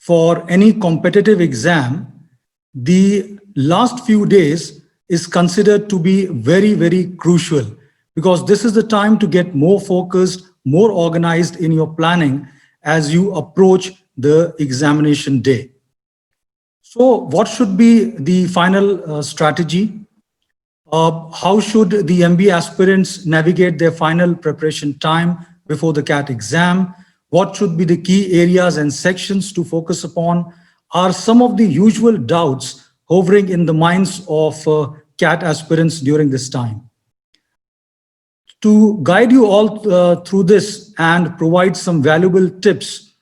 for any competitive exam, the last few days is considered to be very, very crucial, because this is the time to get more focused, more organized in your planning as you approach the examination day. So what should be the final strategy? How should the MBA aspirants navigate their final preparation time before the CAT exam? What should be the key areas and sections to focus upon? Are some of the usual doubts hovering in the minds of CAT aspirants during this time. To guide you all through this and provide some valuable tips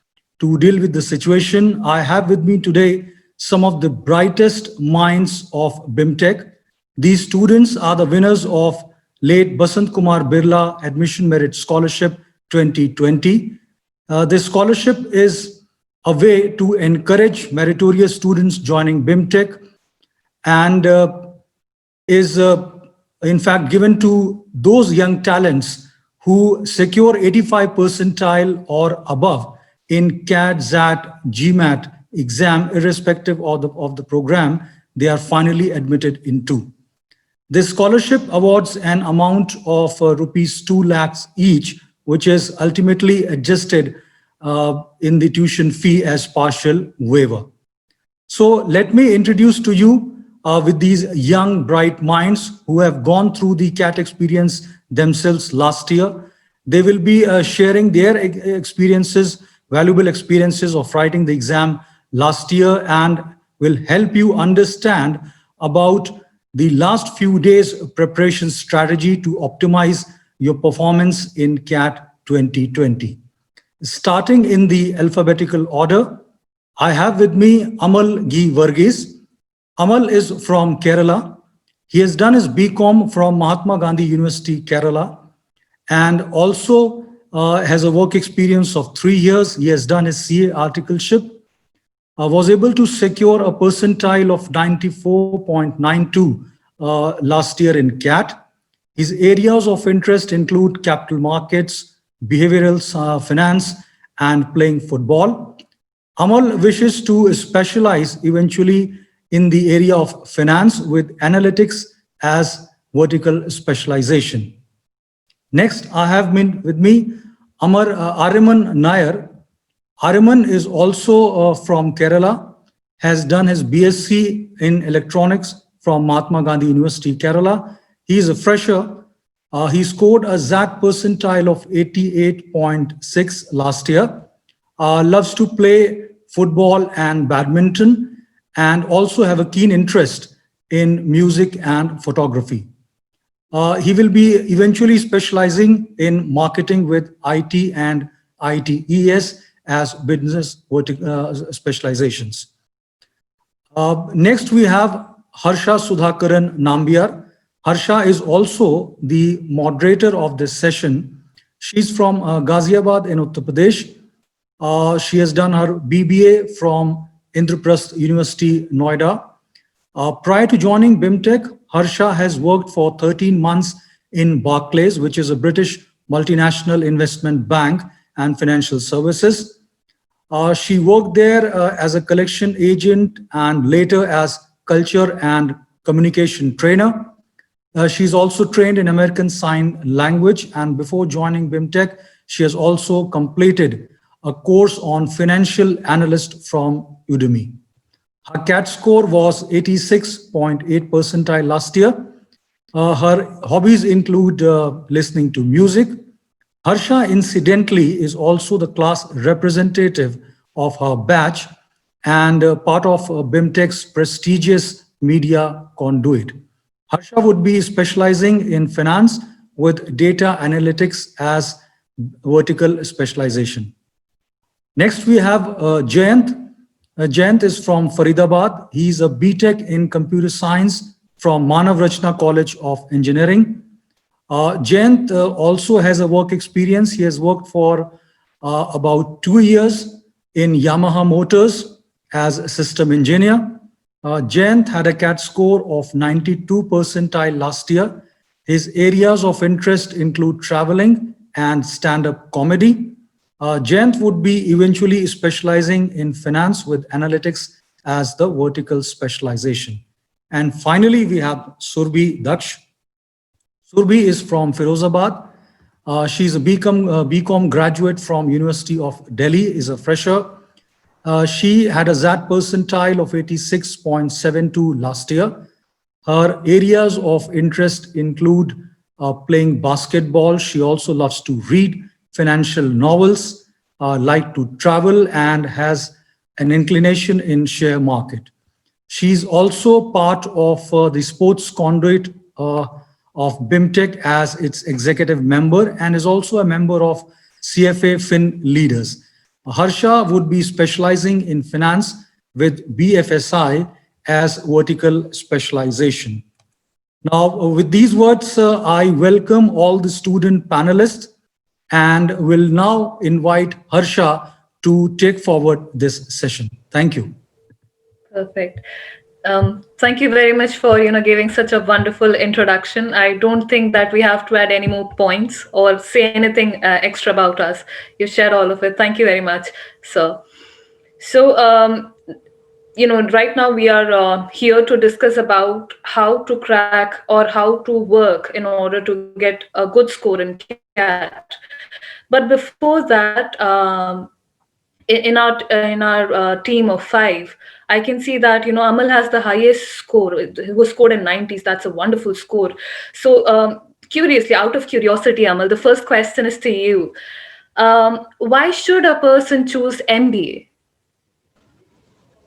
to deal with the situation, I have with me today some of the brightest minds of BIMTECH. These students are the winners of late Basant Kumar Birla Admission Merit Scholarship 2020. This scholarship is a way to encourage meritorious students joining BIMTECH and is in fact given to those young talents who secure 85 percentile or above in CAT, ZAT, GMAT exam, irrespective of the program they are finally admitted into. This scholarship awards an amount of rupees 2 lakhs each, which is ultimately adjusted in the tuition fee as partial waiver. So let me introduce to you with these young, bright minds who have gone through the CAT experience themselves last year. They will be sharing their experiences, valuable experiences of writing the exam last year, and will help you understand about the last few days preparation strategy to optimize your performance in CAT 2020. Starting in the alphabetical order, I have with me Amal G. Varghese. Amal is from Kerala. He has done his BCom from Mahatma Gandhi University, Kerala, and also has a work experience of 3 years. He has done his CA articleship, was able to secure a percentile of 94.92 last year in CAT. His areas of interest include capital markets, behavioral finance, and playing football. Amal wishes to specialize eventually in the area of finance with analytics as vertical specialization. Next, I have with me Ariman Nair. Ariman is also from Kerala, has done his BSc in electronics from Mahatma Gandhi University, Kerala. He is a fresher. He scored a ZAT percentile of 88.6 last year. Loves to play football and badminton, and also have a keen interest in music and photography. He will be eventually specializing in marketing with IT and ITES as business specializations. Next, we have Harsha Sudhakaran Nambiar. Harsha is also the moderator of this session. She's from Ghaziabad in Uttar Pradesh. She has done her BBA from Indraprasth University, Noida. Prior to joining BIMTECH, Harsha has worked for 13 months in Barclays, which is a British multinational investment bank and financial services. She worked there as a collection agent and later as culture and communication trainer. She's also trained in American Sign Language, and before joining BIMTECH, she has also completed a course on financial analyst from Udemy. Her CAT score was 86.8 percentile last year. Her hobbies include listening to music. Harsha, incidentally, is also the class representative of her batch and part of BIMTECH's prestigious media conduit. Harsha would be specializing in finance with data analytics as vertical specialization. Next, we have Jayant. Jayant is from Faridabad. He's a BTech in computer science from Manav Rachna College of Engineering. Jayant also has a work experience. He has worked for about 2 years in Yamaha Motors as a system engineer. Jayant had a CAT score of 92 percentile last year. His areas of interest include traveling and stand-up comedy. Jayant would be eventually specializing in finance with analytics as the vertical specialization. And finally, we have Surbhi Daksh. Surbhi is from Firozabad. She's a BCom graduate from University of Delhi, is a fresher. She had a ZAT percentile of 86.72 last year. Her areas of interest include playing basketball. She also loves to read financial novels, like to travel, and has an inclination in share market. She's also part of the sports conduit of BIMTECH as its executive member and is also a member of CFA Fin Leaders. Harsha would be specializing in finance with BFSI as vertical specialization. Now, with these words, I welcome all the student panelists and will now invite Harsha to take forward this session. Thank you. Perfect. Thank you very much for giving such a wonderful introduction. I don't think that we have to add any more points or say anything extra about us. You shared all of it. Thank you very much, sir. So, right now we are here to discuss about how to crack or how to work in order to get a good score in CAT. But before that, in our team of five, I can see that Amal has the highest score. He was scored in 90s. That's a wonderful score. So, curiously, out of curiosity, Amal, the first question is to you. Why should a person choose MBA?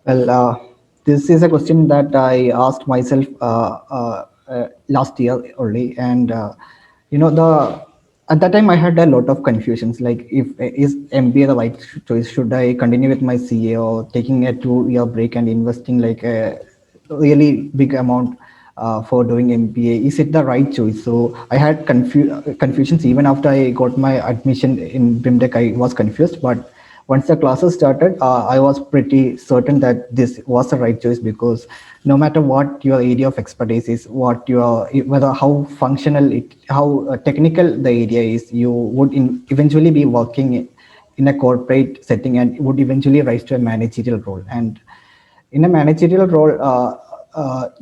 Well, this is a question that I asked myself last year only, and the at that time I had a lot of confusions. Like, if is MBA the right choice? Should I continue with my CA or taking a 2 year break and investing like a really big amount for doing MBA? Is it the right choice? So I had confusions even after I got my admission in BIMTECH. I was confused, but once the classes started, I was pretty certain that this was the right choice, because no matter what your area of expertise is, what your whether how functional it, how technical the area is, you would eventually be working in a corporate setting and would eventually rise to a managerial role. And in a managerial role,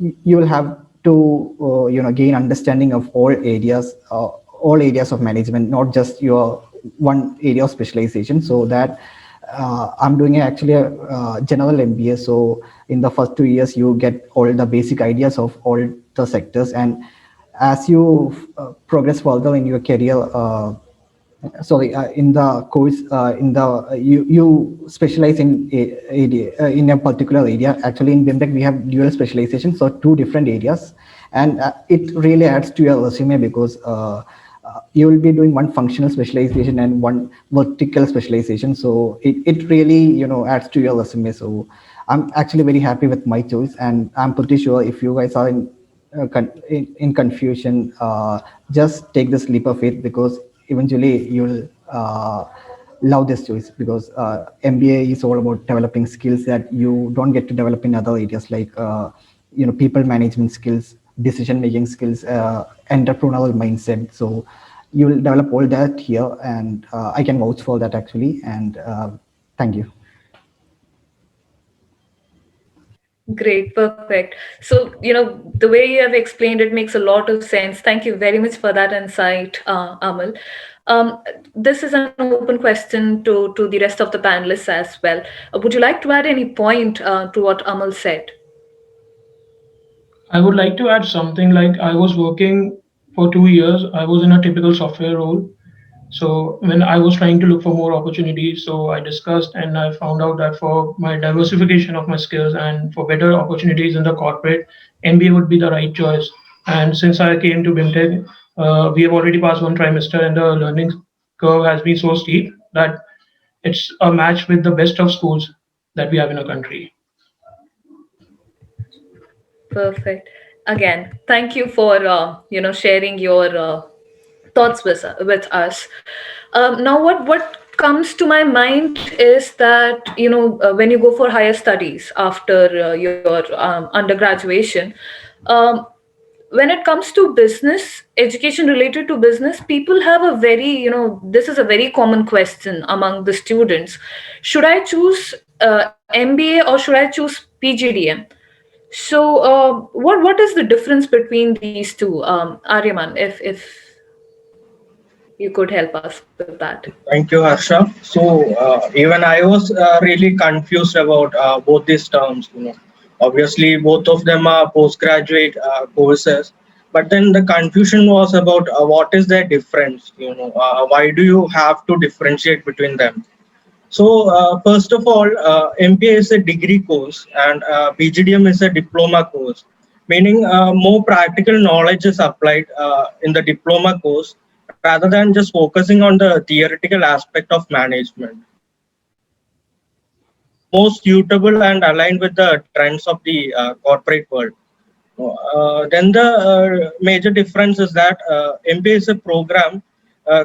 you will have to gain understanding of all areas of management, not just your one area of specialization. So that I'm doing actually a general MBA. So in the first 2 years, you get all the basic ideas of all the sectors, and as you progress further in your career, sorry, in the course, in the you specialize in in a particular area. Actually, in BIMTECH we have dual specialization, so two different areas, and it really adds to your resume, because you will be doing one functional specialization and one vertical specialization. So it really adds to your resume. So I'm actually very happy with my choice, and I'm pretty sure if you guys are in confusion, just take this leap of faith, because eventually you'll love this choice, because MBA is all about developing skills that you don't get to develop in other areas, like people management skills, decision making skills, entrepreneurial mindset. So you will develop all that here, and I can vouch for that actually. And thank you. Great, perfect. So, the way you have explained it makes a lot of sense. Thank you very much for that insight, Amal. This is an open question to the rest of the panelists as well. Would you like to add any point to what Amal said? I would like to add something. Like, I was working for 2 years. I was in a typical software role. So when I was trying to look for more opportunities, so I discussed and I found out that for my diversification of my skills and for better opportunities in the corporate, MBA would be the right choice. And since I came to BIMTECH, we have already passed one trimester and the learning curve has been so steep that it's a match with the best of schools that we have in a country. Perfect. Again, thank you for sharing your thoughts with us. Now, what comes to my mind is that when you go for higher studies after your undergraduation, um, when it comes to business, education related to business, people have a very, this is a very common question among the students. Should I choose MBA or should I choose PGDM? So, what is the difference between these two? Aryaman, if you could help us with that. Thank you, Harsha. So even I was really confused about both these terms. Obviously both of them are postgraduate courses, but then the confusion was about what is their difference. Why do you have to differentiate between them? So first of all, MBA is a degree course and PGDM is a diploma course, meaning more practical knowledge is applied in the diploma course rather than just focusing on the theoretical aspect of management. More suitable and aligned with the trends of the corporate world. Then the major difference is that MBA is a program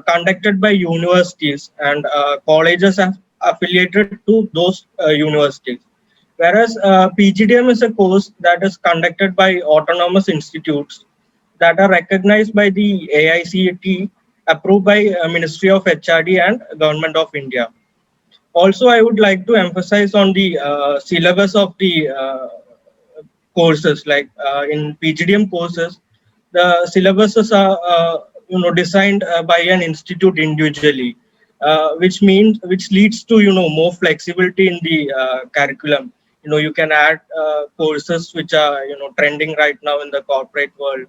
conducted by universities and colleges affiliated to those universities. Whereas PGDM is a course that is conducted by autonomous institutes that are recognized by the AICTE, approved by Ministry of HRD and Government of India. Also, I would like to emphasize on the syllabus of the courses. Like in PGDM courses, the syllabuses are designed by an institute individually, which leads to more flexibility in the curriculum. You can add courses which are trending right now in the corporate world.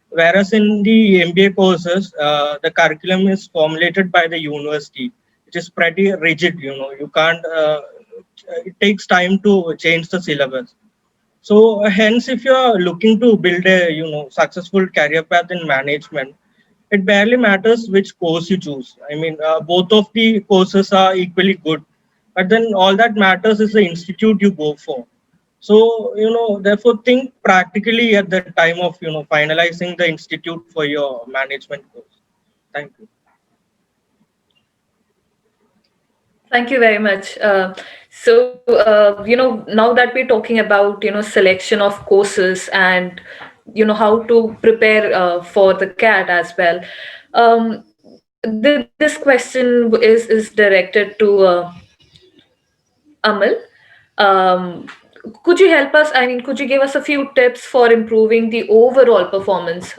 Whereas in the MBA courses, the curriculum is formulated by the university, which is pretty rigid. You can't. It takes time to change the syllabus. So hence, if you are looking to build a successful career path in management, it barely matters which course you choose. I mean, both of the courses are equally good, but then all that matters is the institute you go for. So therefore, think practically at the time of finalizing the institute for your management course. Thank you. Thank you very much. Now that we're talking about, selection of courses and, how to prepare for the CAT as well. This question is directed to Amal. Um, could you help us? I mean, could you give us a few tips for improving the overall performance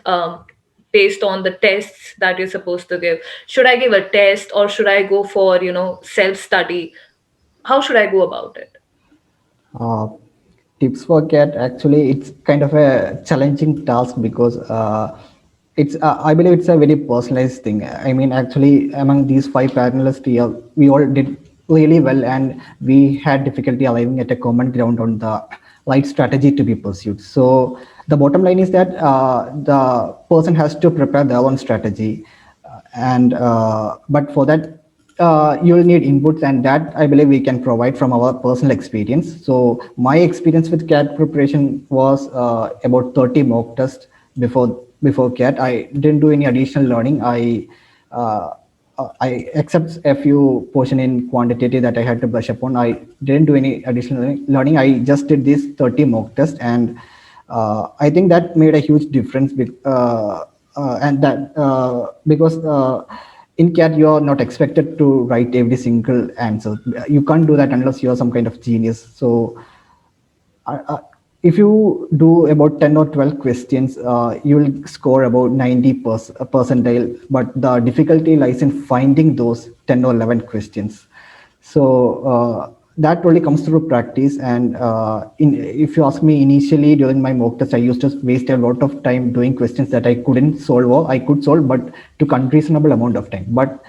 based on the tests that you're supposed to give? Should I give a test or should I go for, self study? How should I go about it? uh, Tips for cat, actually it's kind of a challenging task because it's I believe it's a very personalized thing. I mean, actually among these five panelists here, we all did really well and we had difficulty arriving at a common ground on the right strategy to be pursued. So the bottom line is that the person has to prepare their own strategy, and but for that you'll need inputs, and that I believe we can provide from our personal experience. So my experience with CAT preparation was about 30 mock tests before CAT. I didn't do any additional learning. Uh, I except a few portion in quantitative that I had to brush upon. I didn't do any additional learning. I just did this 30 mock test, and I think that made a huge difference. And that because in CAT you are not expected to write every single answer. You can't do that unless you are some kind of genius. So if you do about 10 or 12 questions, you will score about 90 percentile, but the difficulty lies in finding those 10 or 11 questions. So that really comes through practice. And if you ask me, initially during my mock test, I used to waste a lot of time doing questions that I couldn't solve, or I could solve, but took unreasonable amount of time. But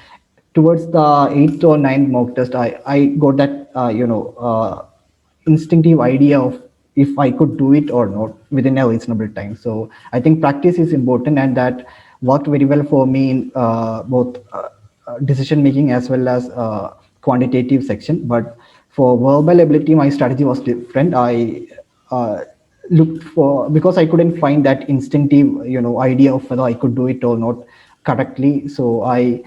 towards the 8th or 9th mock test, I got that instinctive idea of if I could do it or not within a reasonable time. So I think practice is important, and that worked very well for me in both decision making as well as quantitative section. But for verbal ability, my strategy was different. I looked for, because I couldn't find that instinctive idea of whether I could do it or not correctly. So I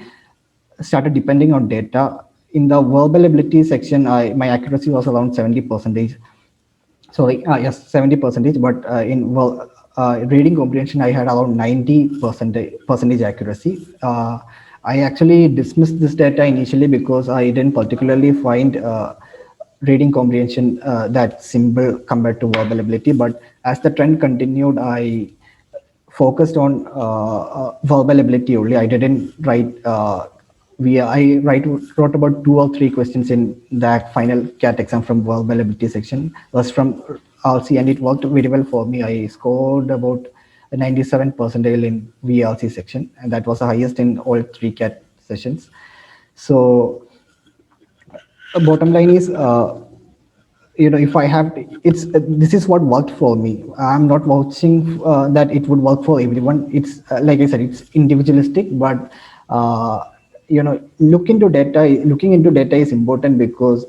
started depending on data. In the verbal ability section, my accuracy was around 70 percentage. Sorry, yes, 70 percentage. But reading comprehension, I had around 90% accuracy. I actually dismissed this data initially because I didn't particularly find reading comprehension that simple compared to verbal ability. But as the trend continued, I focused on verbal ability only. I didn't write. Wrote about 2 or 3 questions in that final CAT exam from verbal ability section. Was from RC, and it worked very well for me. I scored about 97 percentile in VRC section, and that was the highest in all 3 CAT sessions. So, bottom line is, if I have, it's this is what worked for me. I'm not vouching that it would work for everyone. It's like I said, it's individualistic, but looking into data is important because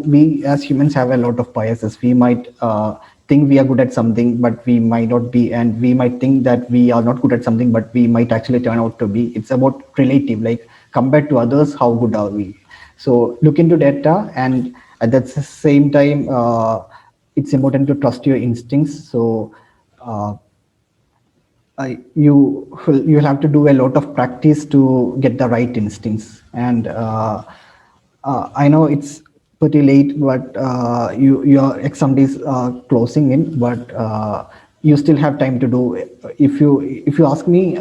we as humans have a lot of biases. We might think we are good at something, but we might not be, and we might think that we are not good at something, but we might actually turn out to be. It's about relative, like compared to others, how good are we? So look into data, and at the same time, it's important to trust your instincts. So uh, you'll have to do a lot of practice to get the right instincts. And I know it's pretty late, but your exam days are closing in, but you still have time to do. If you ask me,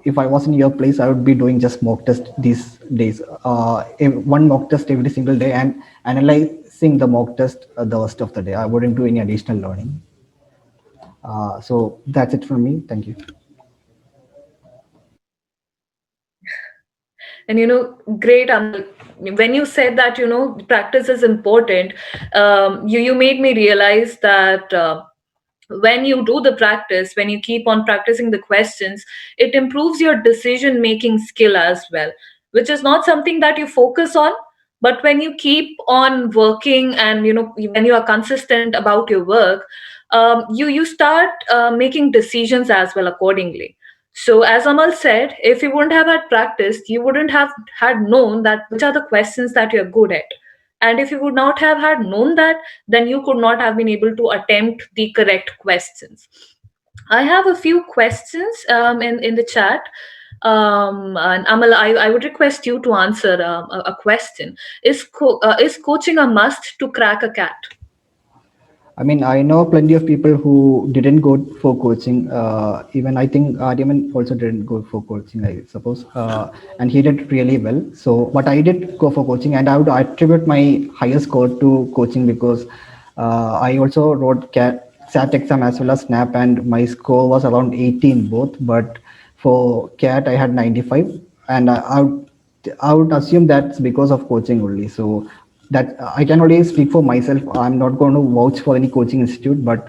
if I was in your place, I would be doing just mock test these days, one mock test every single day, and analyzing the mock test the rest of the day. I wouldn't do any additional learning. So that's it from me. Thank you. And great, Amal. When you said that practice is important, you made me realize that when you do the practice, when you keep on practicing the questions, it improves your decision making skill as well, which is not something that you focus on. But when you keep on working, and when you are consistent about your work, you start making decisions as well accordingly. So, as Amal said, if you wouldn't have had practice, you wouldn't have had known that which are the questions that you're good at. And if you would not have had known that, then you could not have been able to attempt the correct questions. I have a few questions in the chat. And Amal, I would request you to answer a question. Is coaching a must to crack a cat? I mean, I know plenty of people who didn't go for coaching. Even I think Aryaman also didn't go for coaching, I suppose. And he did really well. So, but I did go for coaching, and I would attribute my higher score to coaching because I also wrote SAT exam as well as SNAP, and my score was around 18 both. But for CAT, I had 95, and I would assume that's because of coaching only. So that I can only speak for myself. I'm not going to vouch for any coaching institute, but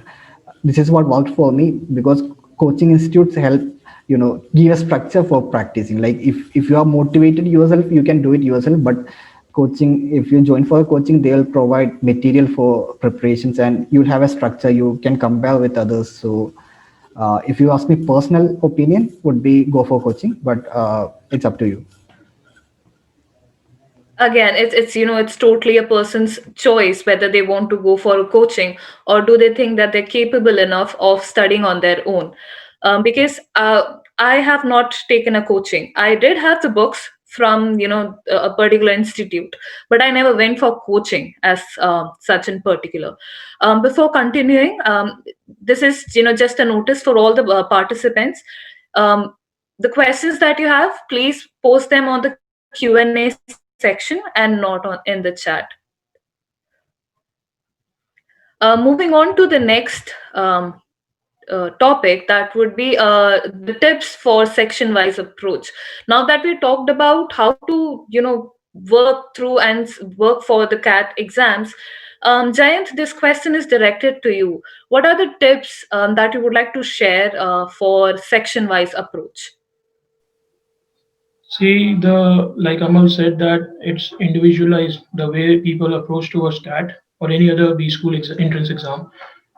this is what worked for me because coaching institutes help give a structure for practicing. Like if you are motivated yourself, you can do it yourself. But coaching, if you join for coaching, they'll provide material for preparations, and you'll have a structure you can compare with others. So if you ask me, personal opinion would be go for coaching, but it's up to you. Again, it's totally a person's choice whether they want to go for a coaching, or do they think that they're capable enough of studying on their own. Because I have not taken a coaching. I did have the books from a particular institute, but I never went for coaching as such in particular. Before continuing, this is just a notice for all the participants. um, the questions that you have, please post them on the Q&A section and not in the chat. Moving on to the next topic, that would be the tips for section wise approach. Now that we talked about how to work through and work for the CAT exams, Jayant, this question is directed to you. What are the tips that you would like to share for section wise approach? See, the like Amal said that it's individualized the way people approach to a stat or any other B school entrance exam.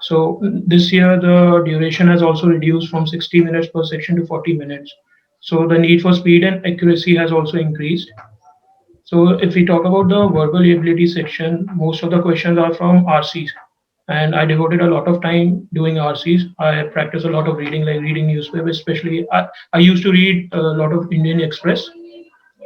So this year the duration has also reduced from 60 minutes per section to 40 minutes. So the need for speed and accuracy has also increased. So if we talk about the verbal ability section, most of the questions are from RCs, and I devoted a lot of time doing RCs. I practice a lot of reading, like reading newspapers, especially. I used to read a lot of Indian Express,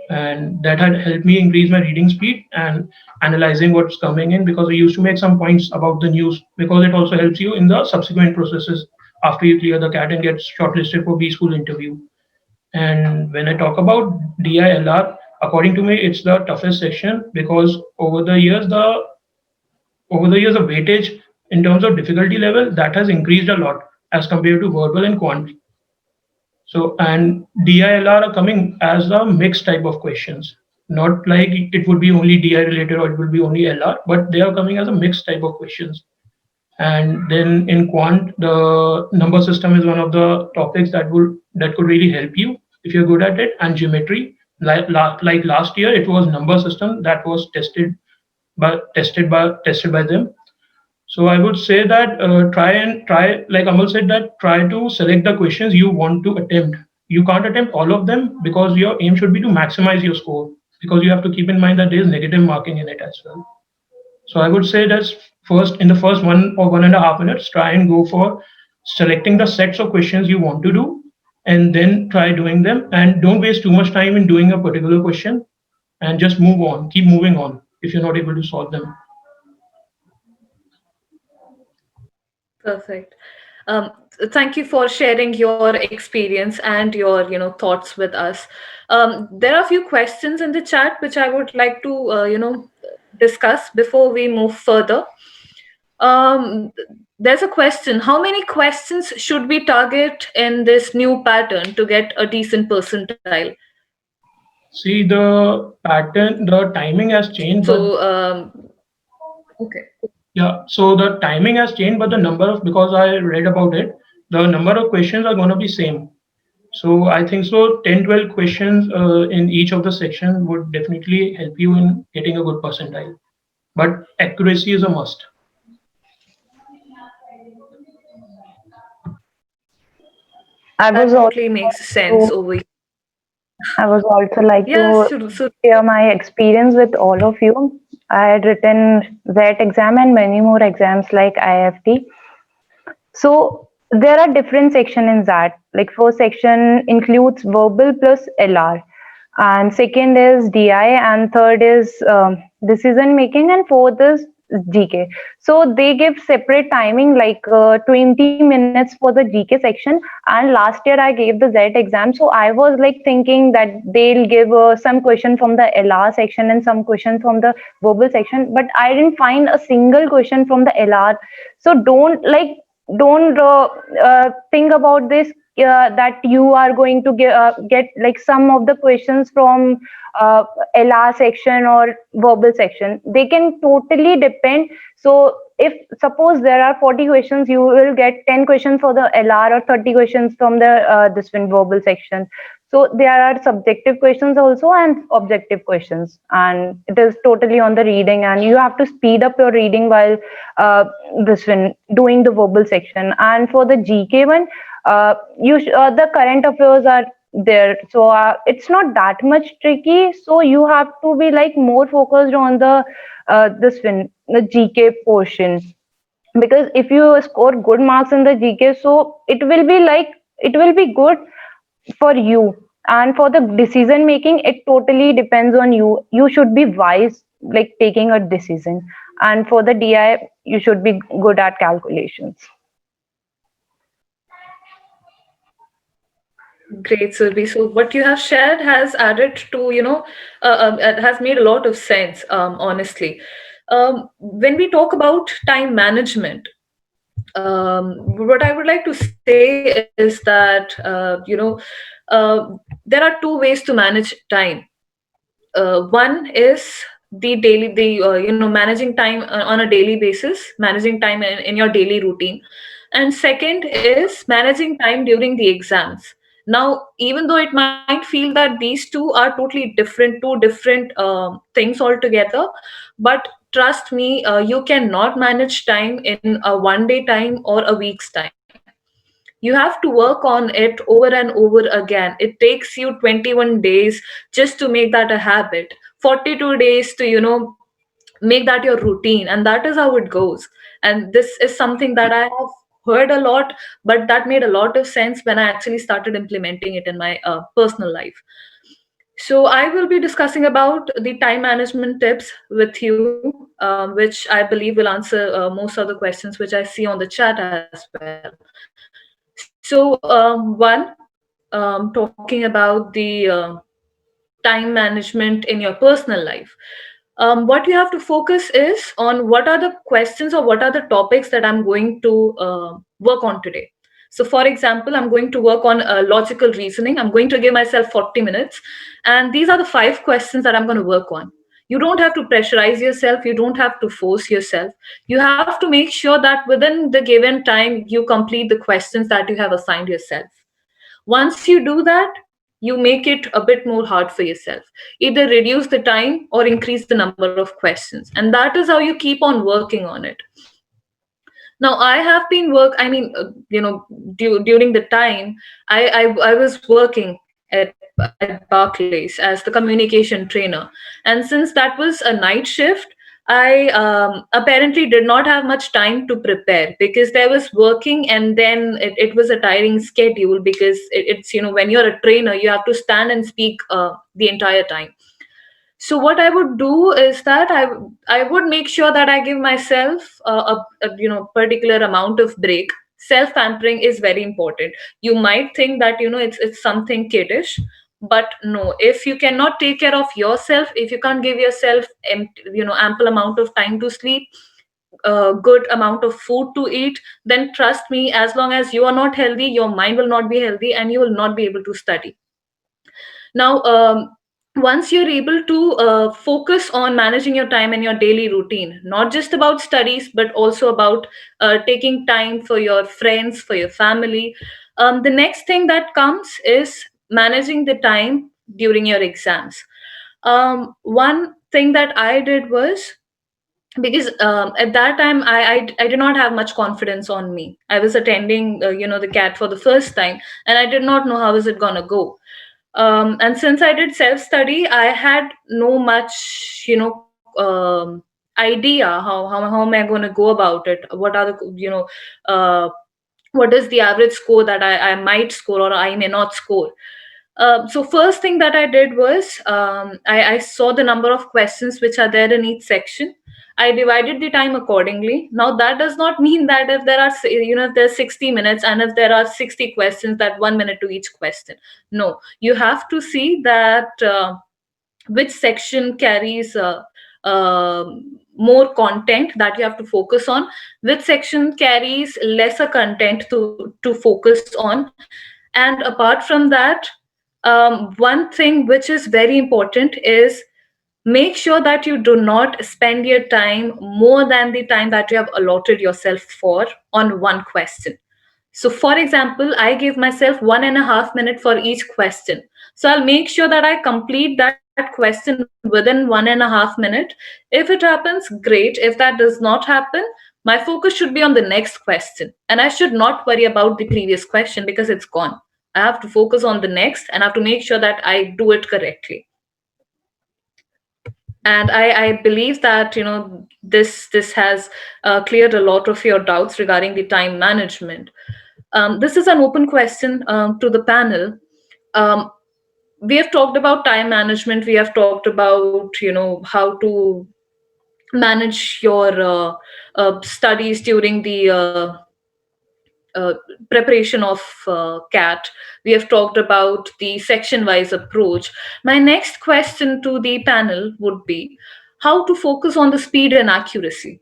and that had helped me increase my reading speed and analyzing what's coming in, because I used to make some points about the news, because it also helps you in the subsequent processes after you clear the CAT and get shortlisted for B school interview. And when I talk about DILR, according to me, it's the toughest section, because over the years, the weightage in terms of difficulty level that has increased a lot as compared to verbal and quant. So, and DILR are coming as a mixed type of questions, not like it would be only DI related or it would be only LR, but they are coming as a mixed type of questions. And then in quant, the number system is one of the topics that could really help you if you're good at it. And geometry, like last year, it was number system that was tested by them. So I would say that try, like Amal said, that try to select the questions you want to attempt. You can't attempt all of them, because your aim should be to maximize your score, because you have to keep in mind that there is negative marking in it as well. So I would say that first, in the first 1 or 1.5 minutes, try and go for selecting the sets of questions you want to do, and then try doing them. And don't waste too much time in doing a particular question, and just move on, keep moving on if you're not able to solve them. Perfect. Um, Thank you for sharing your experience and your thoughts with us. There are a few questions in the chat which I would like to discuss before we move further. There's a question: how many questions should we target in this new pattern to get a decent percentile? See, the pattern, the timing has changed, but So, okay. yeah, so the timing has changed, but the number of, because I read about it, the number of questions are going to be same. So I think so 10, 12 questions in each of the section would definitely help you in getting a good percentile. But accuracy is a must. I was That also totally makes sense to, over. I was also like Yes, to share my experience with all of you. I had written that exam and many more exams like IFT. So there are different section in that. Like first section includes verbal plus LR, and second is DI, and third is decision making, and fourth is GK. So they give separate timing, like 20 minutes for the GK section. And last year I gave the Z exam, so I was like thinking that they'll give some question from the LR section and some question from the verbal section, but I didn't find a single question from the LR. So don't think about this, that you are going to get like some of the questions from LR section or verbal section. They can totally depend. So if suppose there are 40 questions, you will get 10 questions for the LR or 30 questions from the this one verbal section. So there are subjective questions also and objective questions, and it is totally on the reading, and you have to speed up your reading while this one doing the verbal section. And for the GK one, the current affairs are there, so it's not that much tricky. So you have to be like more focused on the this one, the GK portion, because if you score good marks in the GK, so it will be good for you. And for the decision making, it totally depends on you. You should be wise, like taking a decision. And for the DI, you should be good at calculations. Great, Surbi. So what you have shared has added to, has made a lot of sense, honestly. When we talk about time management, what I would like to say is that, there are two ways to manage time. One is the managing time on a daily basis, managing time in your daily routine, and second is managing time during the exams. Now, even though it might feel that these two are totally different, two different things altogether, but trust me, you cannot manage time in a 1 day time or a week's time. You have to work on it over and over again. It takes you 21 days just to make that a habit, 42 days to make that your routine, and that is how it goes. And this is something that I have heard a lot, but that made a lot of sense when I actually started implementing it in my personal life. So I will be discussing about the time management tips with you, which I believe will answer most of the questions which I see on the chat as well. So one, talking about the time management in your personal life. What you have to focus is on what are the questions or what are the topics that I'm going to work on today. So, for example, I'm going to work on logical reasoning. I'm going to give myself 40 minutes, and these are the 5 questions that I'm going to work on. You don't have to pressurize yourself, you don't have to force yourself. You have to make sure that within the given time, you complete the questions that you have assigned yourself. Once you do that, you make it a bit more hard for yourself. Either reduce the time or increase the number of questions. And that is how you keep on working on it. Now, I have been during the time, I was working at Barclays as the communication trainer. And since that was a night shift, I apparently did not have much time to prepare because there was working, and then it was a tiring schedule because it's, when you're a trainer, you have to stand and speak the entire time. So what I would do is that I would make sure that I give myself a particular amount of break. Self pampering is very important. You might think that it's something kiddish, but no. If you cannot take care of yourself, if you can't give yourself ample amount of time to sleep, a good amount of food to eat, then trust me, as long as you are not healthy, your mind will not be healthy, and you will not be able to study. Now, once you're able to focus on managing your time and your daily routine, not just about studies, but also about taking time for your friends, for your family, the next thing that comes is managing the time during your exams. One thing that I did was, because at that time I did not have much confidence on me. I was attending the CAT for the first time, and I did not know how is it going to go. And since I did self study, I had no much idea how am I going to go about it. What are the uh, what is the average score that I might score or I may not score. So first thing that I did was, I saw the number of questions which are there in each section. I divided the time accordingly. Now that does not mean that if there are if there's 60 minutes and if there are 60 questions, that 1 minute to each question. No, you have to see that which section carries more content that you have to focus on, which section carries lesser content to focus on. And apart from that, one thing which is very important is, make sure that you do not spend your time more than the time that you have allotted yourself for on one question. So, for example, I give myself 1.5 minutes for each question. So, I'll make sure that I complete that question within 1.5 minutes. If it happens, great. If that does not happen, my focus should be on the next question. And I should not worry about the previous question because it's gone. I have to focus on the next, and I have to make sure that I do it correctly. And I believe that this has cleared a lot of your doubts regarding the time management. This is an open question to the panel. um, we have talked about time management, we have talked about how to manage your studies during the preparation of CAT. We have talked about the section wise approach. My next question to the panel would be how to focus on the speed and accuracy.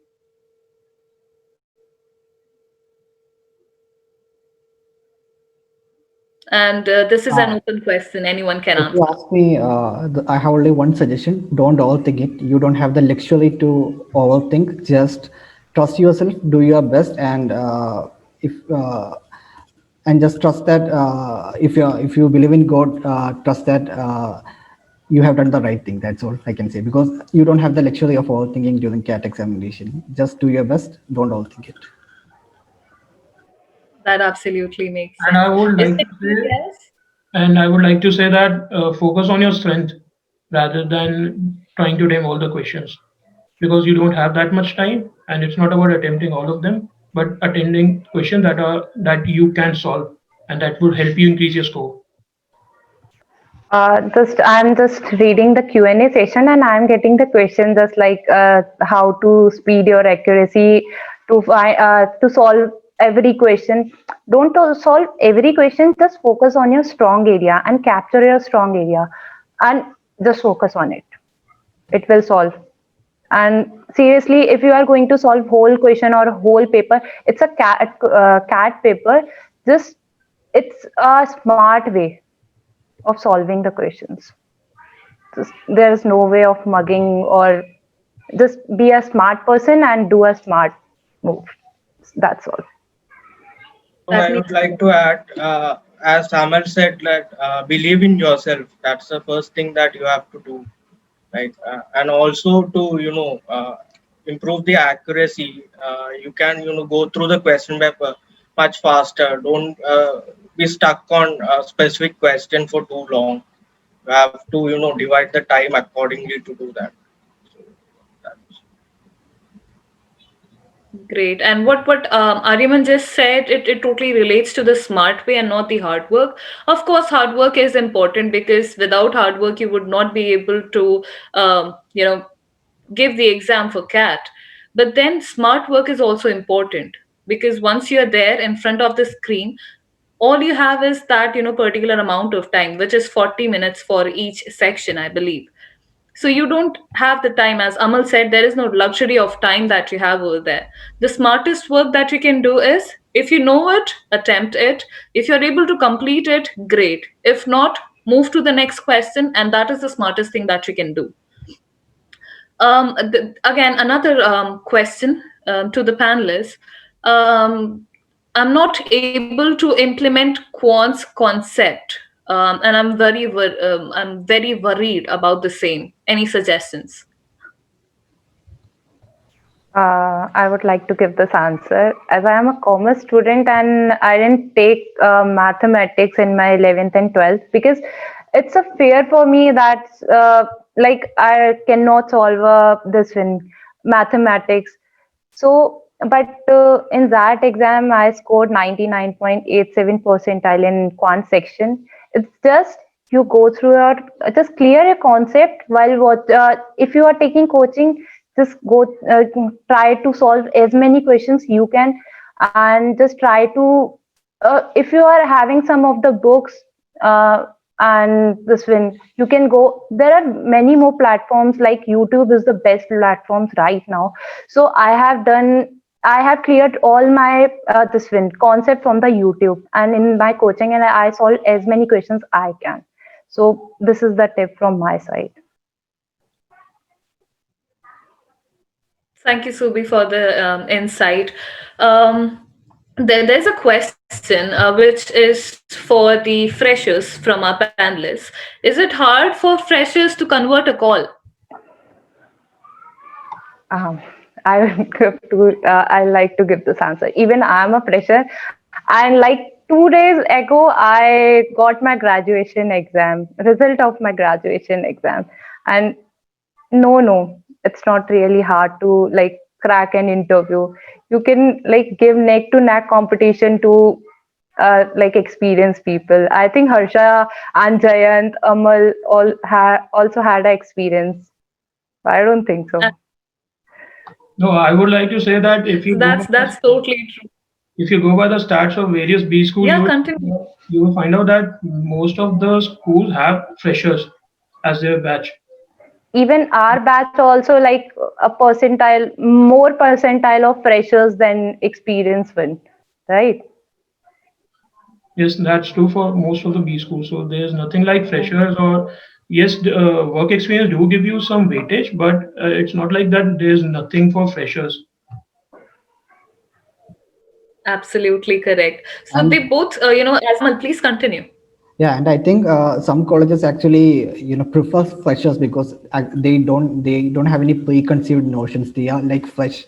And this is an open question, anyone can If you answer. ask me, I have only one suggestion. Don't overthink it. You don't have the luxury to overthink. Just trust yourself, do your best, and if and just trust that if you believe in God, trust that you have done the right thing. That's all I can say, because you don't have the luxury of overthinking during CAT examination. Just do your best. Don't overthink it. That absolutely makes And sense. I would Is like there to anything say, else? that focus on your strength rather than trying to name all the questions. because you don't have that much time, and it's not about attempting all of them, but attending questions that you can solve and that would help you increase your score. Just I'm just reading the Q&A session and I'm getting the question just like how to speed your accuracy to solve every question. Don't solve every question. Just focus on your strong area and capture your strong area, and just focus on it. It will solve. And seriously, if you are going to solve whole question or whole paper, it's a cat paper. Just it's a smart way of solving the questions. Just, there's no way of mugging, or just be a smart person and do a smart move. That's all. I would like to add, as Amal said, that believe in yourself. That's the first thing that you have to do, right? And also to improve the accuracy. You can go through the question paper much faster. Don't be stuck on a specific question for too long. You have to divide the time accordingly to do that. So that's Great. And what Aryaman just said, it totally relates to the smart way and not the hard work. Of course, hard work is important because without hard work, you would not be able to, give the exam for CAT. But then smart work is also important because once you're there in front of the screen, all you have is that particular amount of time, which is 40 minutes for each section, I believe. So you don't have the time. As Amal said, there is no luxury of time that you have over there. The smartest work that you can do is, if you know it, attempt it. If you're able to complete it, great. If not, move to the next question, and that is the smartest thing that you can do. Again, another question to the panelists. Um, I'm not able to implement Quant's concept, and I'm very worried about the same. Any suggestions? I would like to give this answer. As I am a commerce student and I didn't take mathematics in my 11th and 12th because it's a fear for me that like I cannot solve this in mathematics. So, but in that exam, I scored 99.87 percentile in quant section. It's just you go through your, just clear your concept while what, if you are taking coaching, just go try to solve as many questions you can, and just try to if you are having some of the books, uh, and this one you can go, there are many more platforms, like YouTube is the best platforms right now. So I have cleared all my this one concept from the YouTube and in my coaching, and I solve as many questions I can. So this is the tip from my side. Thank you, Subi, for the insight. There's a question which is for the freshers from our panelists. Is it hard for freshers to convert a call? Um, I like to give this answer. Even I'm a fresher, and like 2 days ago, I got my graduation exam result of my graduation exam, and no, it's not really hard to like crack an interview. You can like give neck to neck competition to like experienced people. I think Harsha and Jayant, Amal also had an experience. I don't think so. No, I would like to say that if you That's totally true. if you go by the stats of various B schools, Yeah, continue. you will find out that most of the schools have freshers as their batch. Even our batch also like a percentile, more percentile of freshers than experienced one, right? Yes, that's true for most of the B schools. So there's nothing like freshers, or yes, work experience do give you some weightage, but it's not like that there's nothing for freshers. Absolutely correct. So And they both, as Amal, please continue. yeah, and I think some colleges actually prefer freshers because they don't have any preconceived notions. They are like fresh.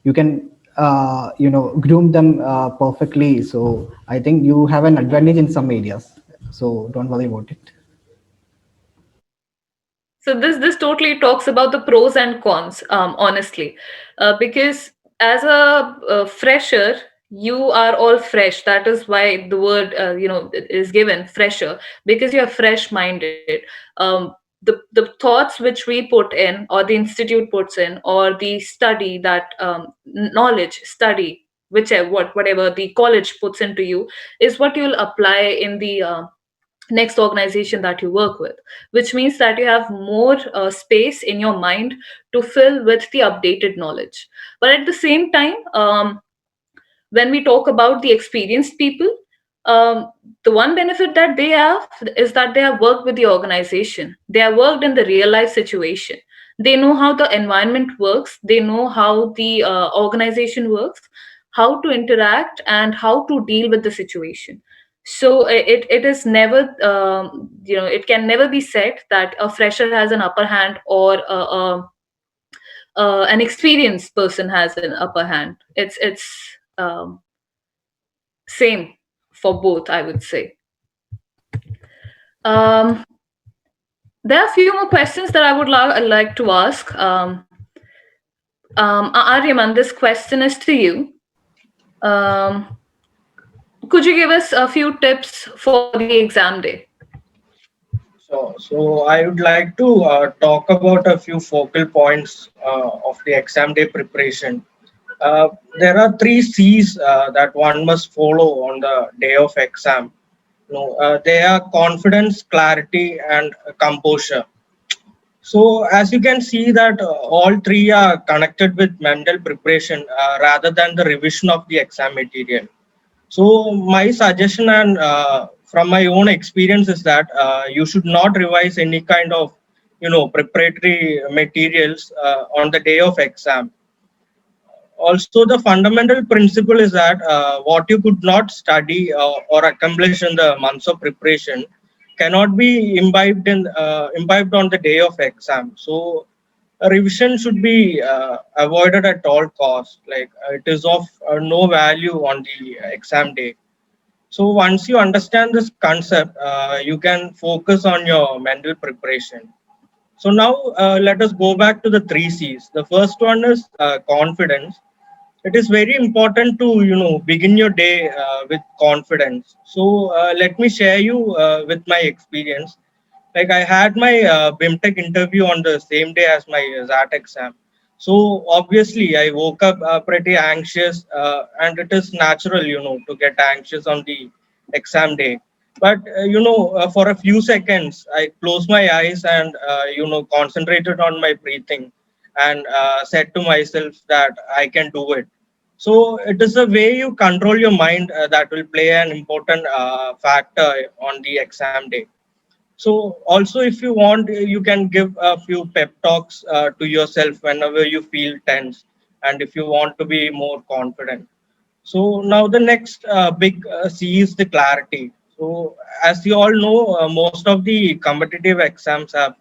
You can groom them perfectly. So I think you have an advantage in some areas. So don't worry about it. So this totally talks about the pros and cons, honestly, because as a fresher, you are all fresh. That is why the word is given fresher, because you are fresh minded. The thoughts which we put in, or the institute puts in, or the study that knowledge study, whichever whatever the college puts into you, is what you'll apply in the next organization that you work with, which means that you have more space in your mind to fill with the updated knowledge. But at the same time, when we talk about the experienced people, the one benefit that they have is that they have worked with the organization, they have worked in the real life situation, they know how the environment works, they know how the organization works, how to interact and how to deal with the situation. So it is never it can never be said that a fresher has an upper hand, or an experienced person has an upper hand. It's same for both, I would say. um, there are a few more questions that I would like to ask. Aryaman, this question is to you. um, could you give us a few tips for the exam day? So I would like to talk about a few focal points of the exam day preparation. Uh, there are three C's that one must follow on the day of exam. They are confidence, clarity, and composure. So as you can see that all three are connected with mental preparation rather than the revision of the exam material. So my suggestion and from my own experience is that you should not revise any kind of preparatory materials on the day of exam. Also, the fundamental principle is that what you could not study or accomplish in the months of preparation cannot be imbibed on the day of exam. So a revision should be avoided at all costs. Like it is of no value on the exam day. So once you understand this concept, you can focus on your mental preparation. So now let us go back to the three C's. The first one is confidence. It is very important to begin your day with confidence. So let me share you with my experience. Like I had my BIMTECH interview on the same day as my ZAT exam. So obviously I woke up pretty anxious, and it is natural, to get anxious on the exam day. But for a few seconds, I closed my eyes and concentrated on my breathing, and said to myself that I can do it. So it is a way you control your mind that will play an important factor on the exam day. So also, if you want, you can give a few pep talks to yourself whenever you feel tense, and if you want to be more confident. So now the next big C is the clarity. So as you all know, most of the competitive exams have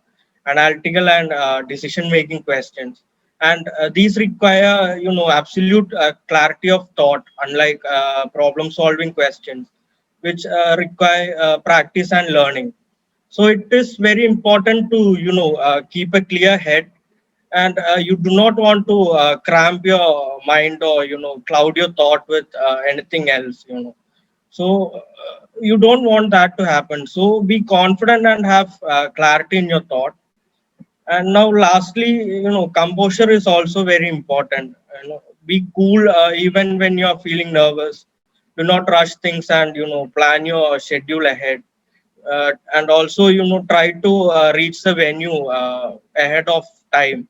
analytical and decision-making questions, and these require absolute clarity of thought, unlike problem-solving questions, which require practice and learning. So it is very important to keep a clear head, and you do not want to cramp your mind or cloud your thought with anything else. So you don't want that to happen. So be confident and have clarity in your thought. And now lastly, composure is also very important. Be cool even when you are feeling nervous. Do not rush things, and plan your schedule ahead. And also try to reach the venue ahead of time.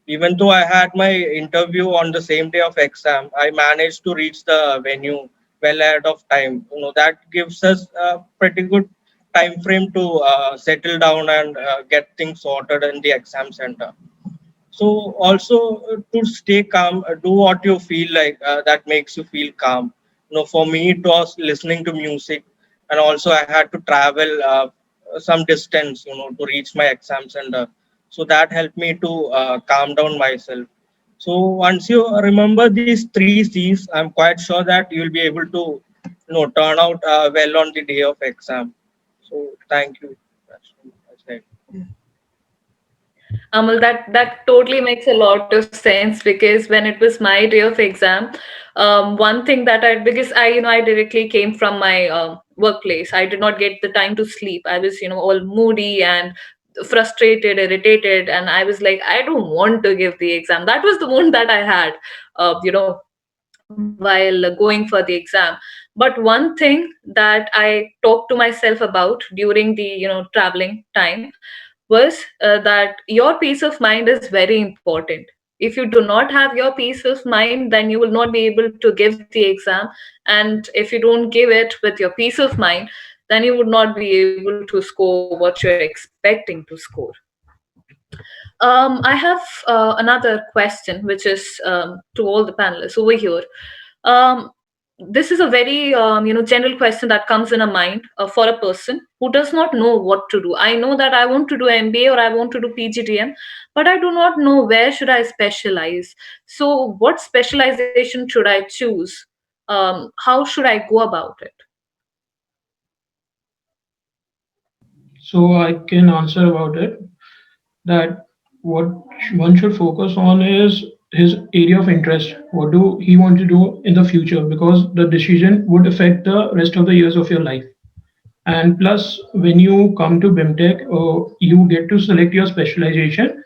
Even though I had my interview on the same day of exam, I managed to reach the venue well ahead of time. That gives us a pretty good time frame to settle down and get things sorted in the exam center. So also to stay calm, do what you feel like that makes you feel calm. For me it was listening to music, and also I had to travel some distance to reach my exam center. So that helped me to calm down myself. So once you remember these three C's, I'm quite sure that you'll be able to turn out well on the day of exam. So thank you. That's what I said. Amal, that totally makes a lot of sense, because when it was my day of exam, one thing that because I directly came from my workplace, I did not get the time to sleep. I was, all moody and frustrated, irritated, and I was like, I don't want to give the exam. That was the mood that I had, while going for the exam. But one thing that I talked to myself about during the traveling time was that your peace of mind is very important. If you do not have your peace of mind, then you will not be able to give the exam. And if you don't give it with your peace of mind, then you would not be able to score what you're expecting to score. I have another question, which is to all the panelists over here. Um, this is a very general question that comes in a mind for a person who does not know what to do. I know that I want to do MBA or I want to do PGDM, but I do not know where should I specialize. So, what specialization should I choose? How should I go about it? So I can answer about it that what one should focus on is his area of interest. What do he want to do in the future? Because the decision would affect the rest of the years of your life. And plus, when you come to BIMTech, you get to select your specialization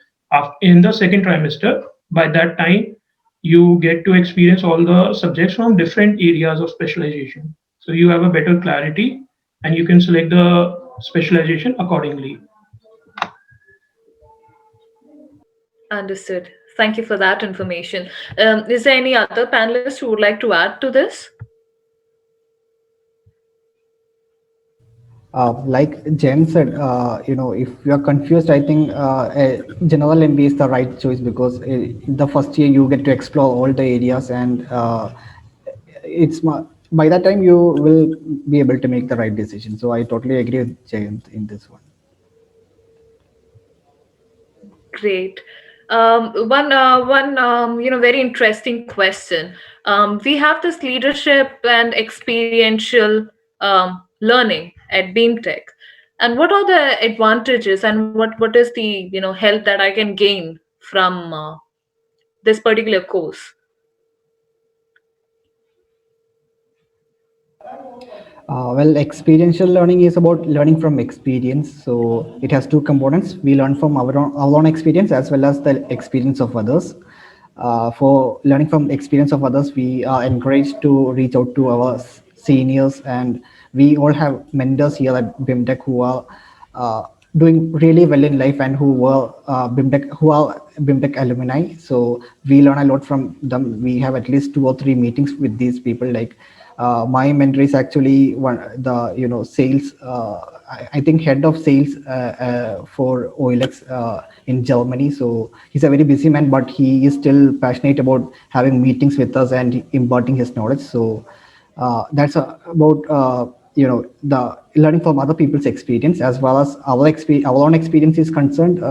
in the second trimester. By that time, you get to experience all the subjects from different areas of specialization. So you have a better clarity and you can select the specialization accordingly. Understood. Thank you for that information. Is there any other panelist who would like to add to this? Like Jen said, if you are confused, I think a general MBA is the right choice because the first year you get to explore all the areas, and by that time you will be able to make the right decision. So I totally agree with Jayant in this one. Great. One very interesting question. We have this leadership and experiential learning at BeamTech, and what are the advantages and what is the help that I can gain from this particular course? Well, experiential learning is about learning from experience. So it has two components. We learn from our own experience as well as the experience of others. For learning from experience of others, we are encouraged to reach out to our seniors, and we all have mentors here at BIMTech who are doing really well in life and who are BIMTech alumni. So we learn a lot from them. We have at least 2 or 3 meetings with these people. Like my mentor is actually the sales. I think head of sales for OLX in Germany. So he's a very busy man, but he is still passionate about having meetings with us and imparting his knowledge. So that's about the learning from other people's experience as well as our own experience is concerned.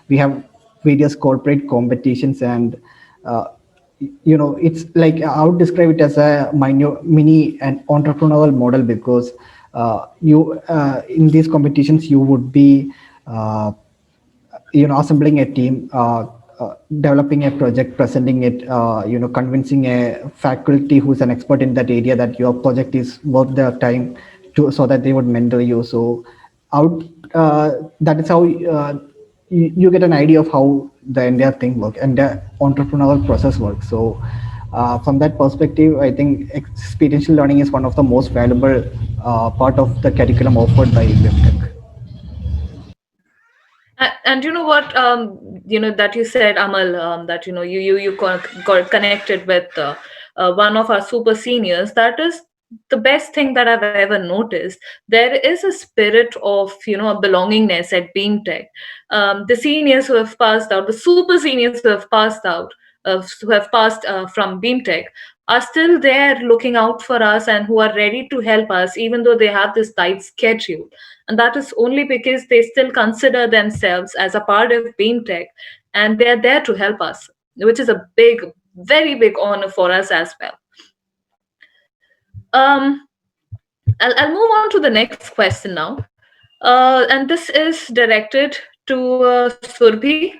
We have various corporate competitions, and uh, it's like I would describe it as a mini and entrepreneurial model because you in these competitions you would be uh, assembling a team, developing a project, presenting it, convincing a faculty who's an expert in that area that your project is worth their time to so that they would mentor you. So out that is how you get an idea of how the entire thing works and the entrepreneurial process works. So from that perspective, I think experiential learning is one of the most valuable part of the curriculum offered by BIMTech. And you know what, that you said, Amal, that got connected with one of our super seniors. That is the best thing that I've ever noticed. There is a spirit of a belongingness at BeamTech. The seniors who have passed out, the super seniors who have passed out, who have passed from BeamTech, are still there looking out for us and who are ready to help us, even though they have this tight schedule. And that is only because they still consider themselves as a part of BeamTech, and they're there to help us, which is a big, very big honor for us as well. Um, I'll move on to the next question now. And this is directed to Surbhi.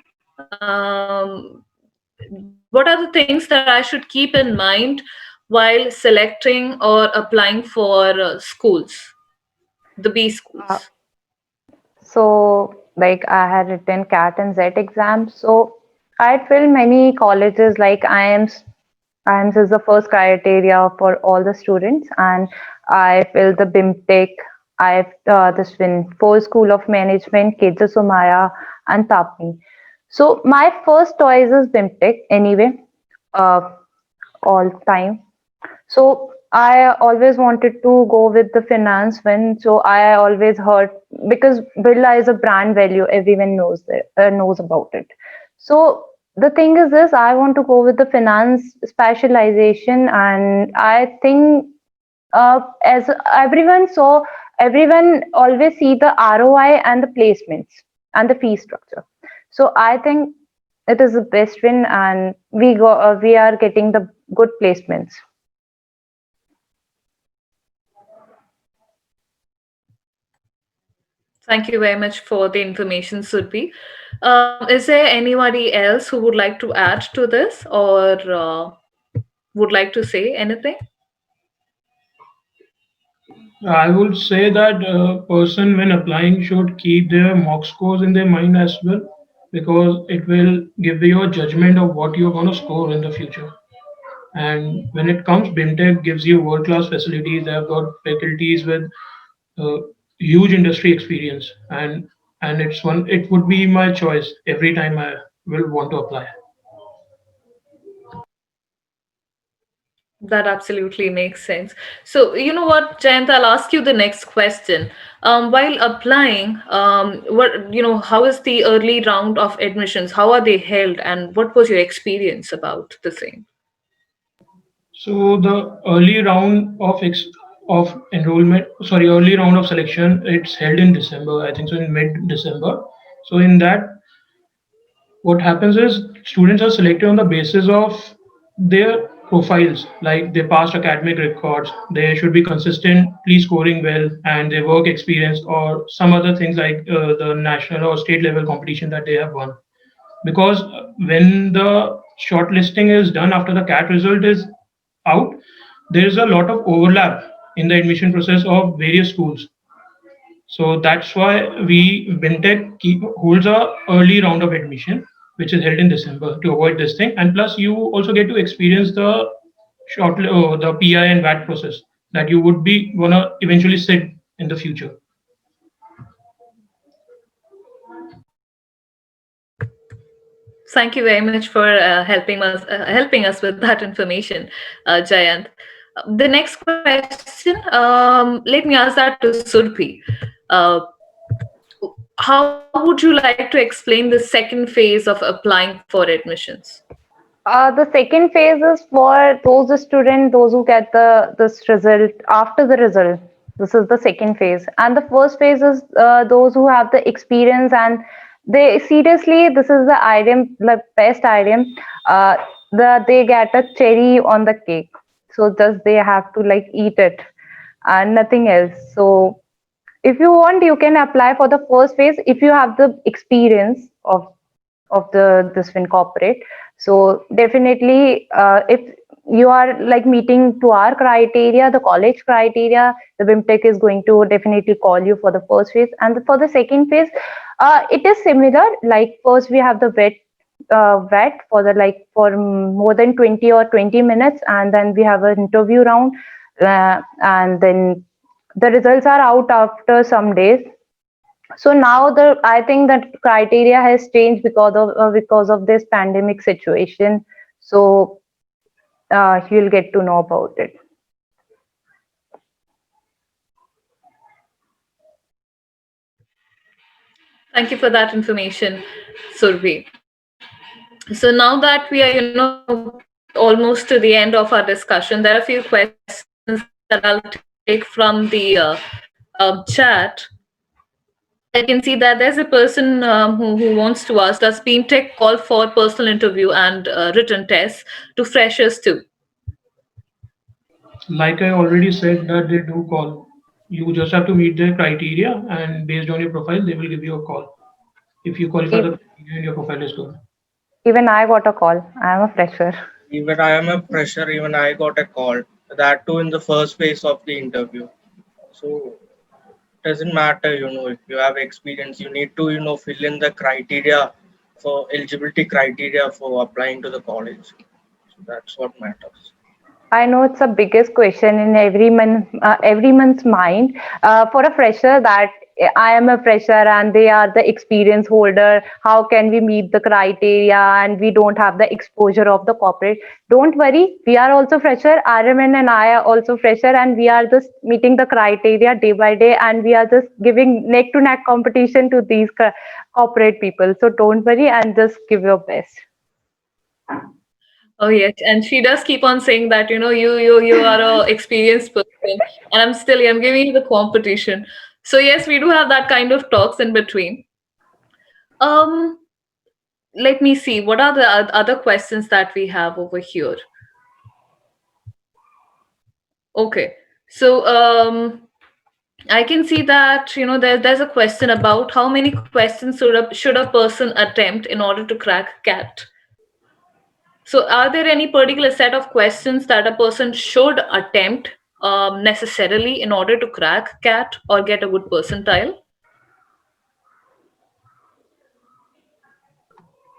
What are the things that I should keep in mind while selecting or applying for schools, the B Uh, schools? so, like, I had written CAT and Z exams. So, I filled many colleges like IIMS. IIMS is the first criteria for all the students, and I filled the BIMTECH. I've this been four School of Management, Kedza Sumaya, and Tapni. So my first choice is BIMTECH anyway, uh, all time. So I always wanted to go with the finance one. So I always heard, because Birla is a brand value, everyone knows about it. So the thing is this: I want to go with the finance specialization, and I think as everyone always see the ROI and the placements and the fee structure. So I think it is the best win, and we are getting the good placements. Thank you very much for the information, Surbi. Is there anybody else who would like to add to this or would like to say anything? I would say that a person when applying should keep their mock scores in their mind as well, because it will give you a judgment of what you're going to score in the future. And when it comes, BIMTech gives you world-class facilities. They've got faculties with uh, huge industry experience, and it would be my choice every time I will want to apply. That absolutely makes sense. So, you know what, Jayant, I'll ask you the next question. While applying, how is the early round of admissions? How are they held, and what was your experience about the same? So the early round of selection, it's held in December. I think so, in mid-December. So in that, what happens is students are selected on the basis of their profiles, like their past academic records. They should be consistently scoring well, and their work experience, or some other things like the national or state level competition that they have won. Because when the shortlisting is done after the CAT result is out, there is a lot of overlap in the admission process of various schools. So that's why BIMTech holds a early round of admission, which is held in December to avoid this thing. And plus, you also get to experience the PI and VAT process that you would be gonna eventually sit in the future. Thank you very much for helping us with that information, Jayant. The next question, let me ask that to Surpi. Uh, how would you like to explain the second phase of applying for admissions? The second phase is for those students, those who get this result after the result. This is the second phase, and the first phase is those who have the experience, and they seriously, this is the item, the best item. They get a cherry on the cake, so just they have to like eat it, and nothing else. So if you want, you can apply for the first phase if you have the experience of the this fin corporate. So definitely, if you are like meeting to our criteria, the college criteria, the BIMTech is going to definitely call you for the first phase. And for the second phase, it is similar. Like first we have the vet for the like for more than 20 or 20 minutes, and then we have an interview round, and then the results are out after some days. So now I think that criteria has changed because of this pandemic situation. So you'll get to know about it. Thank you for that information, Survi. So now that we are, almost to the end of our discussion, there are a few questions that I'll take from the chat. I can see that there's a person who wants to ask, does BeamTech call for personal interview and written tests to freshers too? Like I already said, that they do call. You just have to meet their criteria, and based on your profile, they will give you a call If you qualify If, the criteria and your profile is good. even I got a call. I am a fresher. Even I am a fresher, even I got a call. That too in the first phase of the interview. So doesn't matter, if you have experience, you need to, fill in the criteria for eligibility criteria for applying to the college. So that's what matters. I know it's the biggest question in everyone's mind for a fresher that I am a fresher and they are the experience holder. How can we meet the criteria and we don't have the exposure of the corporate? Don't worry, we are also fresher. RMN and I are also fresher and we are just meeting the criteria day by day and we are just giving neck to neck competition to these corporate people. So don't worry and just give your best. Oh yes, and she does keep on saying that you are a experienced person, and I'm giving you the competition. So yes, we do have that kind of talks in between. Um, Let me see. What are the other questions that we have over here? Okay, so I can see that there's a question about how many questions should a person attempt in order to crack CAT. So, are there any particular set of questions that a person should attempt necessarily in order to crack CAT or get a good percentile?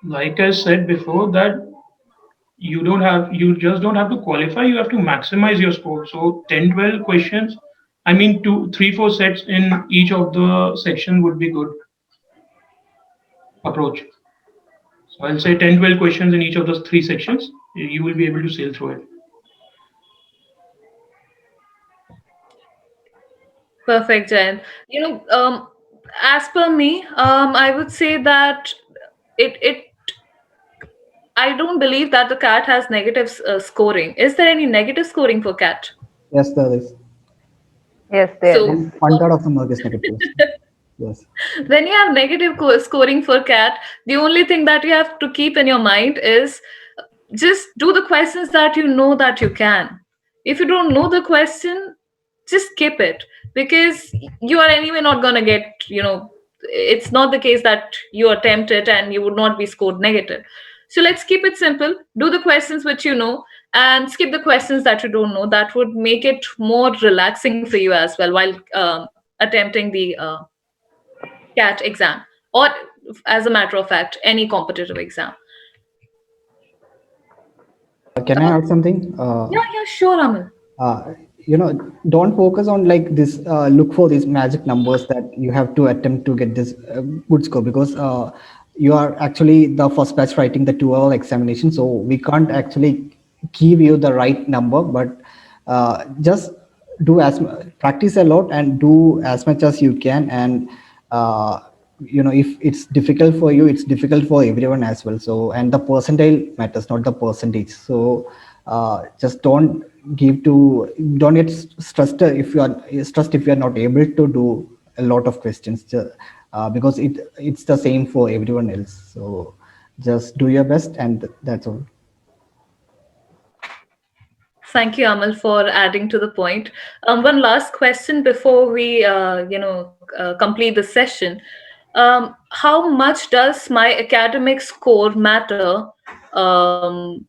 Like I said before, that you just don't have to qualify, you have to maximize your score. So 10, 12 questions, I mean, 2, 3, 4 sets in each of the section would be good approach. So I'll say 10, 12 questions in each of those 3 sections, you will be able to sail through it. Perfect, Jen. As per me, I would say that it. I don't believe that the CAT has negative scoring. Is there any negative scoring for CAT? Yes, there is. Yes, there is. So, One third of the mark is negative. Yes. when you have negative scoring for CAT, the only thing that you have to keep in your mind is just do the questions that you know that you can. If you don't know the question, just skip it, because you are anyway not going to get, it's not the case that you attempt it and you would not be scored negative. So let's keep it simple. Do the questions which you know and skip the questions that you don't know. That would make it more relaxing for you as well while attempting the CAT exam, or as a matter of fact, any competitive exam. Can I add something? Yeah, sure, Amal. uh, don't focus on like this, look for these magic numbers that you have to attempt to get this good score, because you are actually the first batch writing the 2 hour examination, so we can't actually give you the right number, but just practice a lot and do as much as you can. And uh, if it's difficult for you, it's difficult for everyone as well. So, and the percentile matters, not the percentage. So just don't get stressed if you are not able to do a lot of questions, because it's the same for everyone else. So just do your best, and that's all. Thank you, Amal, for adding to the point. One last question before we, complete the session. How much does my academic score matter um,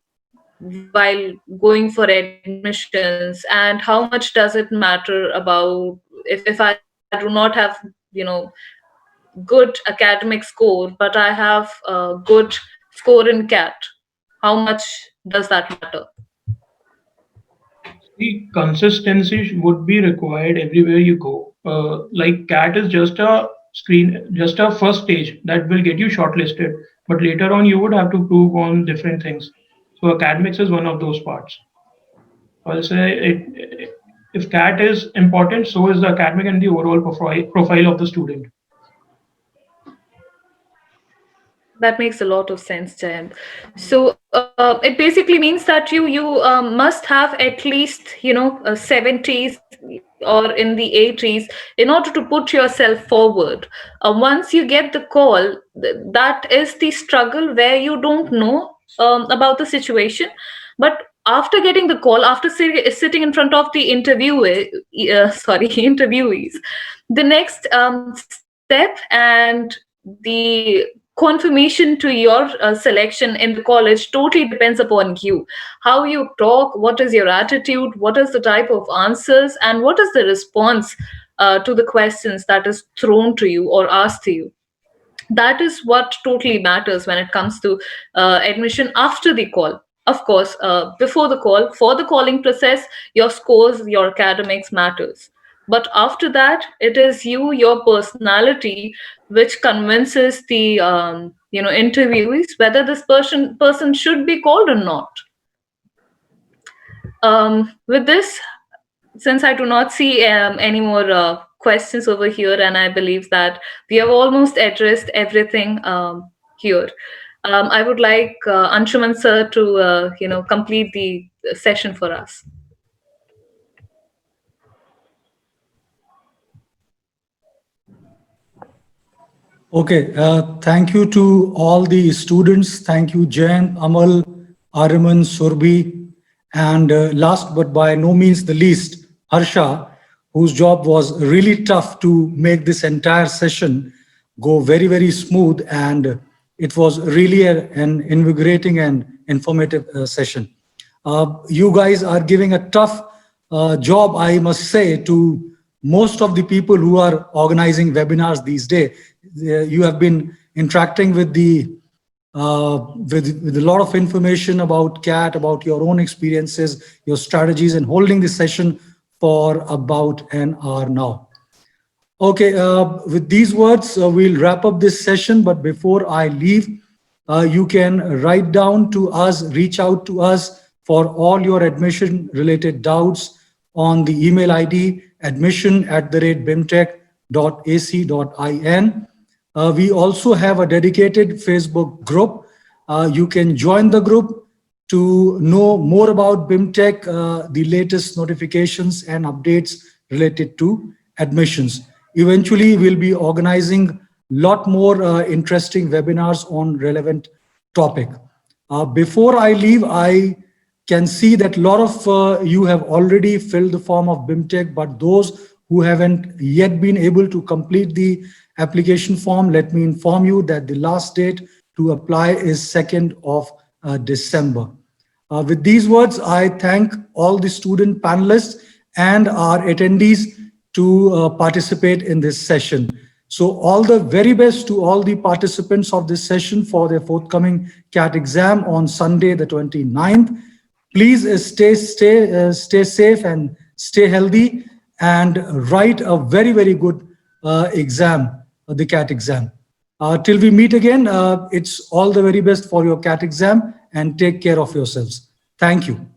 while going for admissions, and how much does it matter about if I do not have, you know, good academic score, but I have a good score in CAT? How much does that matter? The consistency would be required everywhere you go. Like CAT is just a screen, just a first stage that will get you shortlisted. But later on, you would have to prove on different things. So academics is one of those parts. I'll say if CAT is important, so is the academic and the overall profile of the student. That makes a lot of sense, Jayant. So it basically means that you must have at least 70s or in the 80s in order to put yourself forward. Once you get the call, that is the struggle where you don't know about the situation, but after getting the call, after sitting in front of the interviewees, the next step and the the confirmation to your selection in the college totally depends upon you. How you talk, what is your attitude, what is the type of answers, and what is the response to the questions that is thrown to you or asked to you. That is what totally matters when it comes to admission after the call. Of course, before the call, for the calling process, your scores, your academics matters. But after that, it is you, your personality, which convinces the interviewees whether this person should be called or not. With this, since I do not see any more questions over here, and I believe that we have almost addressed everything here, I would like Anshuman sir to complete the session for us. Okay, thank you to all the students. Thank you, Jen, Amal, Ariman, Surbi, and last but by no means the least, Harsha, whose job was really tough to make this entire session go very, very smooth. And it was really an invigorating and informative session. You guys are giving a tough job, I must say, to most of the people who are organizing webinars these days. You have been interacting with with a lot of information about CAT, about your own experiences, your strategies, and holding this session for about an hour now. Okay, with these words, we'll wrap up this session. But before I leave, you can write down to us, reach out to us for all your admission related doubts on the email ID admission@bimtech.ac.in. We also have a dedicated Facebook group. You can join the group to know more about BIMTECH, the latest notifications and updates related to admissions. Eventually, we'll be organizing a lot more interesting webinars on relevant topic. Before I leave, I can see that a lot of you have already filled the form of BIMTECH, but those who haven't yet been able to complete the application form, let me inform you that the last date to apply is 2nd of December. With these words, I thank all the student panelists and our attendees to participate in this session. So all the very best to all the participants of this session for their forthcoming CAT exam on Sunday, the 29th. Please stay safe and stay healthy and write a very, very good exam, the CAT exam. Till we meet again, it's all the very best for your CAT exam and take care of yourselves. Thank you.